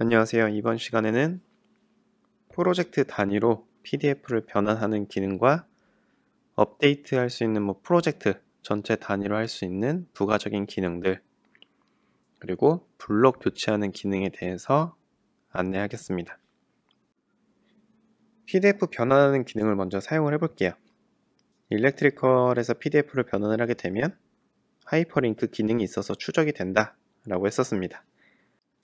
안녕하세요. 이번 시간에는 프로젝트 단위로 PDF를 변환하는 기능과 업데이트 할 수 있는 프로젝트 전체 단위로 할 수 있는 부가적인 기능들, 그리고 블록 교체하는 기능에 대해서 안내하겠습니다. PDF 변환하는 기능을 먼저 사용을 해볼게요. 일렉트리컬에서 PDF를 변환을 하게 되면 하이퍼링크 기능이 있어서 추적이 된다 라고 했었습니다.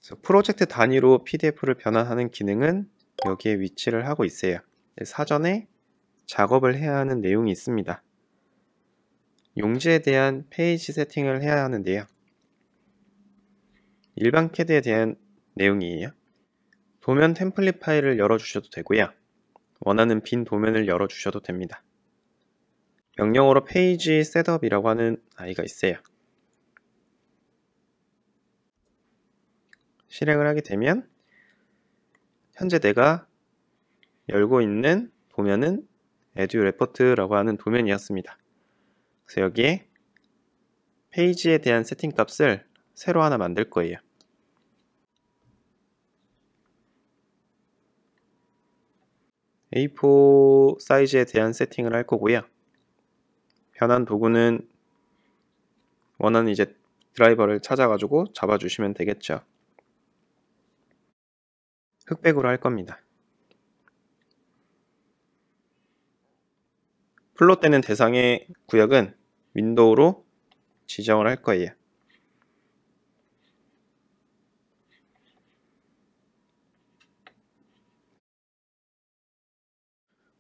그래서 프로젝트 단위로 PDF를 변환하는 기능은 여기에 위치를 하고 있어요. 사전에 작업을 해야 하는 내용이 있습니다. 용지에 대한 페이지 세팅을 해야 하는데요. 일반 CAD에 대한 내용이에요. 도면 템플릿 파일을 열어주셔도 되고요. 원하는 빈 도면을 열어주셔도 됩니다. 명령어로 페이지 셋업이라고 하는 아이가 있어요. 실행을 하게 되면 현재 내가 열고 있는 도면은 에듀레포트라고 하는 도면이었습니다. 그래서 여기에 페이지에 대한 세팅 값을 새로 하나 만들 거예요. A4 사이즈에 대한 세팅을 할 거고요. 변환 도구는 원하는 이제 드라이버를 찾아가지고 잡아주시면 되겠죠. 흑백으로 할 겁니다. 플롯되는 대상의 구역은 윈도우로 지정을 할 거예요.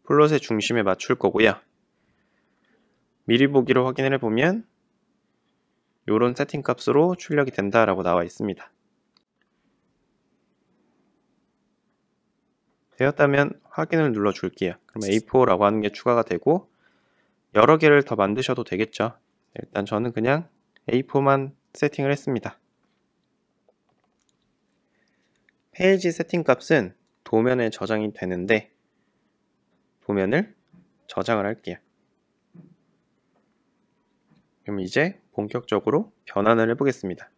플롯의 중심에 맞출 거고요. 미리 보기로 확인을 해보면 이런 세팅 값으로 출력이 된다라고 나와 있습니다. 되었다면 확인을 눌러 줄게요. 그럼 A4라고 하는 게 추가가 되고 여러 개를 더 만드셔도 되겠죠. 일단 저는 그냥 A4만 세팅을 했습니다. 페이지 세팅 값은 도면에 저장이 되는데 도면을 저장을 할게요. 그럼 이제 본격적으로 변환을 해보겠습니다.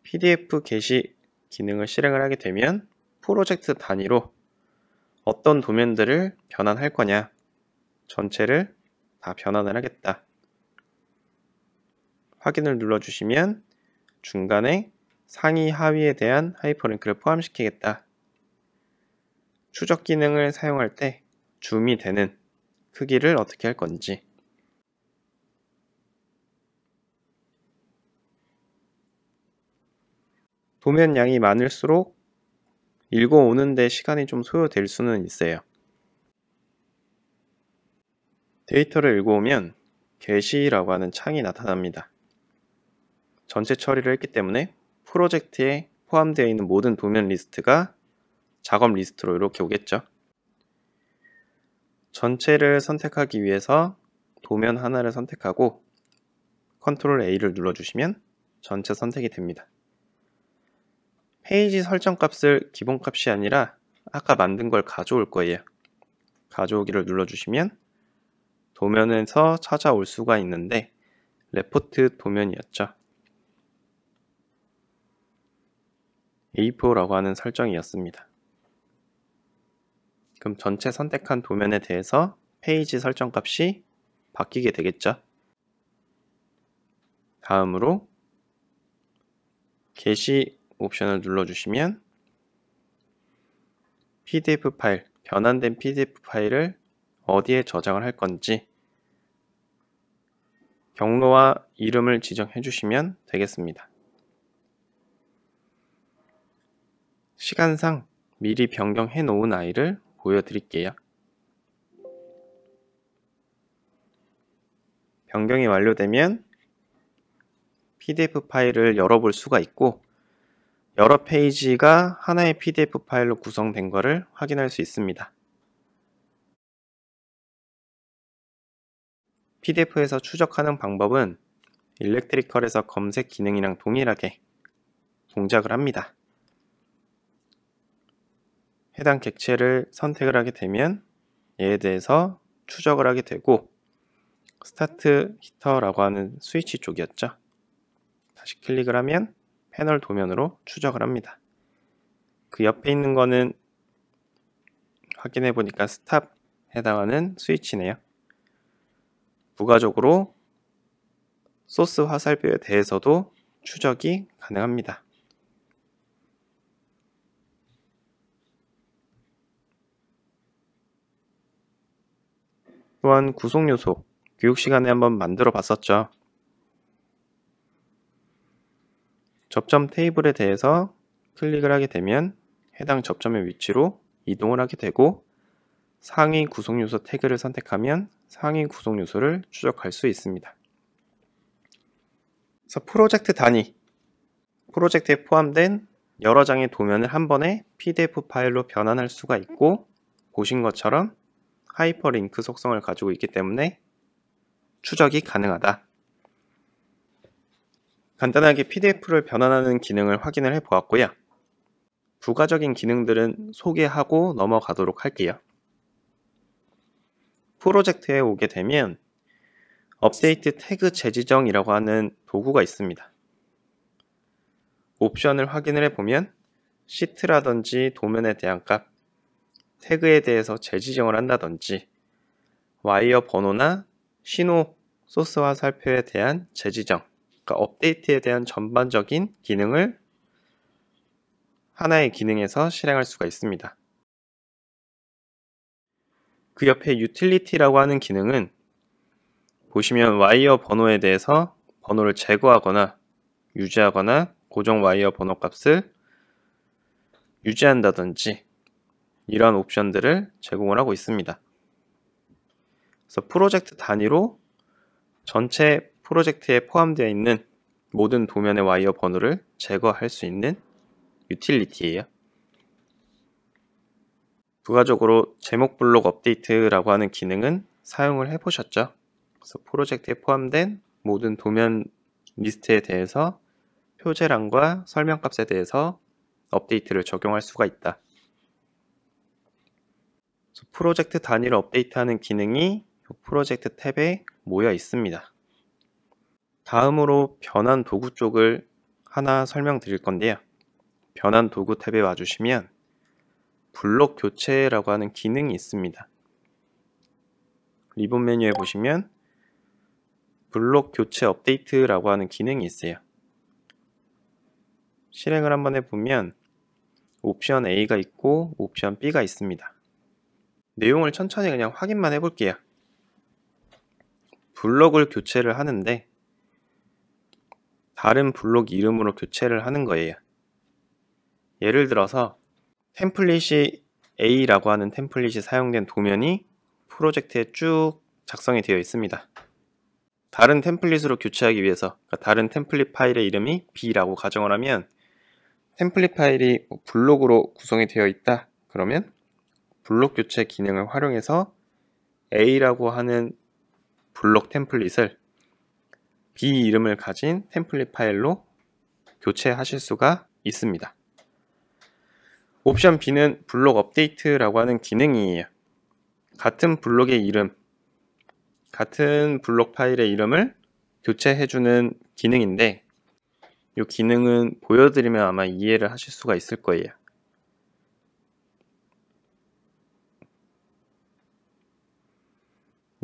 PDF 게시 기능을 실행을 하게 되면 프로젝트 단위로 어떤 도면들을 변환할 거냐, 전체를 다 변환을 하겠다. 확인을 눌러주시면 중간에 상위 하위에 대한 하이퍼링크를 포함시키겠다. 추적 기능을 사용할 때 줌이 되는 크기를 어떻게 할 건지, 도면 양이 많을수록 읽어오는데 시간이 좀 소요될 수는 있어요. 데이터를 읽어오면 게시라고 하는 창이 나타납니다. 전체 처리를 했기 때문에 프로젝트에 포함되어 있는 모든 도면 리스트가 작업 리스트로 이렇게 오겠죠. 전체를 선택하기 위해서 도면 하나를 선택하고 컨트롤 A를 눌러주시면 전체 선택이 됩니다. 페이지 설정 값을 기본 값이 아니라 아까 만든 걸 가져올 거예요. 가져오기를 눌러주시면 도면에서 찾아올 수가 있는데 레포트 도면이었죠. A4라고 하는 설정이었습니다. 그럼 전체 선택한 도면에 대해서 페이지 설정 값이 바뀌게 되겠죠. 다음으로 게시 옵션을 눌러주시면 PDF 파일, 변환된 PDF 파일을 어디에 저장을 할 건지 경로와 이름을 지정해 주시면 되겠습니다. 시간상 미리 변경해 놓은 아이를 보여드릴게요. 변경이 완료되면 PDF 파일을 열어볼 수가 있고 여러 페이지가 하나의 PDF 파일로 구성된 것을 확인할 수 있습니다. PDF에서 추적하는 방법은 일렉트리컬에서 검색 기능이랑 동일하게 동작을 합니다. 해당 객체를 선택을 하게 되면 얘에 대해서 추적을 하게 되고 스타트 히터라고 하는 스위치 쪽이었죠. 다시 클릭을 하면 패널 도면으로 추적을 합니다. 그 옆에 있는 거는 확인해 보니까 스탑 해당하는 스위치네요. 부가적으로 소스 화살표에 대해서도 추적이 가능합니다. 또한 구성 요소, 교육 시간에 한번 만들어 봤었죠. 접점 테이블에 대해서 클릭을 하게 되면 해당 접점의 위치로 이동을 하게 되고 상위 구성 요소 태그를 선택하면 상위 구성 요소를 추적할 수 있습니다. 그래서 프로젝트 단위, 프로젝트에 포함된 여러 장의 도면을 한 번에 PDF 파일로 변환할 수가 있고 보신 것처럼 하이퍼링크 속성을 가지고 있기 때문에 추적이 가능하다. 간단하게 PDF를 변환하는 기능을 확인을 해 보았고요. 부가적인 기능들은 소개하고 넘어가도록 할게요. 프로젝트에 오게 되면 업데이트 태그 재지정이라고 하는 도구가 있습니다. 옵션을 확인을 해보면 시트라든지 도면에 대한 값, 태그에 대해서 재지정을 한다든지 와이어 번호나 신호 소스 화살표에 대한 재지정, 그러니까 업데이트에 대한 전반적인 기능을 하나의 기능에서 실행할 수가 있습니다. 그 옆에 유틸리티라고 하는 기능은 보시면 와이어 번호에 대해서 번호를 제거하거나 유지하거나 고정 와이어 번호 값을 유지한다든지 이러한 옵션들을 제공을 하고 있습니다. 그래서 프로젝트 단위로 전체 프로젝트에 포함되어 있는 모든 도면의 와이어 번호를 제거할 수 있는 유틸리티예요. 부가적으로 제목 블록 업데이트라고 하는 기능은 사용을 해보셨죠? 그래서 프로젝트에 포함된 모든 도면 리스트에 대해서 표제란과 설명값에 대해서 업데이트를 적용할 수가 있다. 프로젝트 단위로 업데이트하는 기능이 프로젝트 탭에 모여 있습니다. 다음으로 변환 도구 쪽을 하나 설명드릴 건데요. 변환 도구 탭에 와주시면 블록 교체라고 하는 기능이 있습니다. 리본 메뉴에 보시면 블록 교체 업데이트라고 하는 기능이 있어요. 실행을 한번 해보면 옵션 A가 있고 옵션 B가 있습니다. 내용을 천천히 그냥 확인만 해볼게요. 블록을 교체를 하는데 다른 블록 이름으로 교체를 하는 거예요. 예를 들어서 템플릿이 A라고 하는 템플릿이 사용된 도면이 프로젝트에 쭉 작성이 되어 있습니다. 다른 템플릿으로 교체하기 위해서, 그러니까 다른 템플릿 파일의 이름이 B라고 가정을 하면 템플릿 파일이 블록으로 구성이 되어 있다. 그러면 블록 교체 기능을 활용해서 A라고 하는 블록 템플릿을 B 이름을 가진 템플릿 파일로 교체하실 수가 있습니다. 옵션 B는 블록 업데이트라고 하는 기능이에요. 같은 블록의 이름, 같은 블록 파일의 이름을 교체해주는 기능인데 이 기능은 보여드리면 아마 이해를 하실 수가 있을 거예요.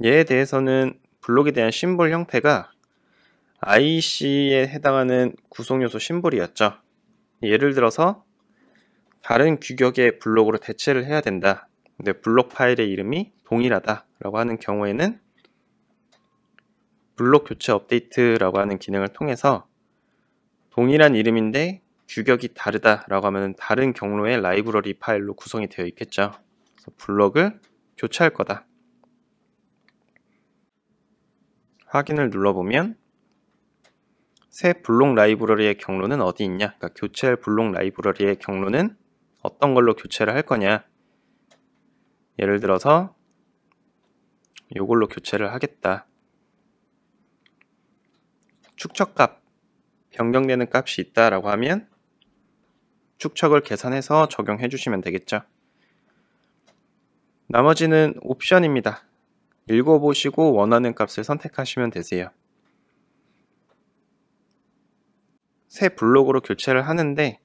얘에 대해서는 블록에 대한 심볼 형태가 IC에 해당하는 구성요소 심볼이었죠. 예를 들어서 다른 규격의 블록으로 대체를 해야 된다. 근데 블록 파일의 이름이 동일하다 라고 하는 경우에는 블록 교체 업데이트라고 하는 기능을 통해서 동일한 이름인데 규격이 다르다 라고 하면 다른 경로의 라이브러리 파일로 구성이 되어 있겠죠. 그래서 블록을 교체할 거다. 확인을 눌러보면 새 블록 라이브러리의 경로는 어디 있냐, 그러니까 교체할 블록 라이브러리의 경로는 어떤 걸로 교체를 할 거냐. 예를 들어서 이걸로 교체를 하겠다. 축척값, 변경되는 값이 있다라고 하면 축척을 계산해서 적용해 주시면 되겠죠. 나머지는 옵션입니다. 읽어보시고 원하는 값을 선택하시면 되세요. 새 블록으로 교체를 하는데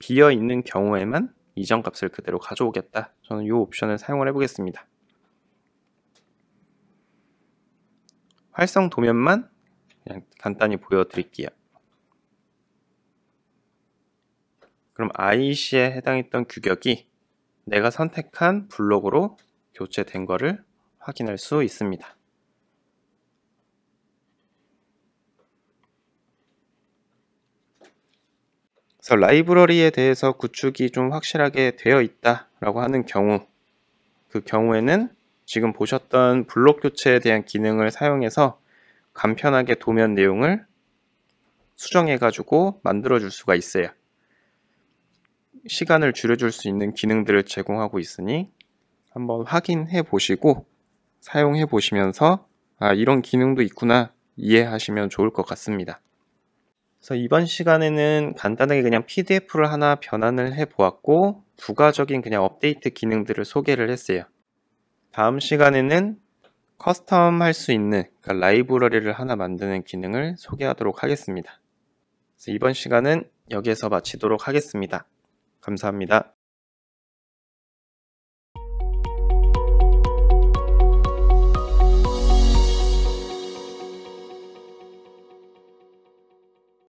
비어 있는 경우에만 이전 값을 그대로 가져오겠다. 저는 이 옵션을 사용을 해보겠습니다. 활성 도면만 그냥 간단히 보여드릴게요. 그럼 IEC에 해당했던 규격이 내가 선택한 블록으로 교체된 거를 확인할 수 있습니다. 그래서 라이브러리에 대해서 구축이 좀 확실하게 되어 있다라고 하는 경우, 그 경우에는 지금 보셨던 블록 교체에 대한 기능을 사용해서 간편하게 도면 내용을 수정해가지고 만들어줄 수가 있어요. 시간을 줄여줄 수 있는 기능들을 제공하고 있으니 한번 확인해 보시고 사용해 보시면서 이런 기능도 있구나 이해하시면 좋을 것 같습니다. 그래서 이번 시간에는 간단하게 그냥 PDF를 하나 변환을 해 보았고 부가적인 그냥 업데이트 기능들을 소개를 했어요. 다음 시간에는 커스텀 할 수 있는 그러니까 라이브러리를 하나 만드는 기능을 소개하도록 하겠습니다. 그래서 이번 시간은 여기에서 마치도록 하겠습니다. 감사합니다.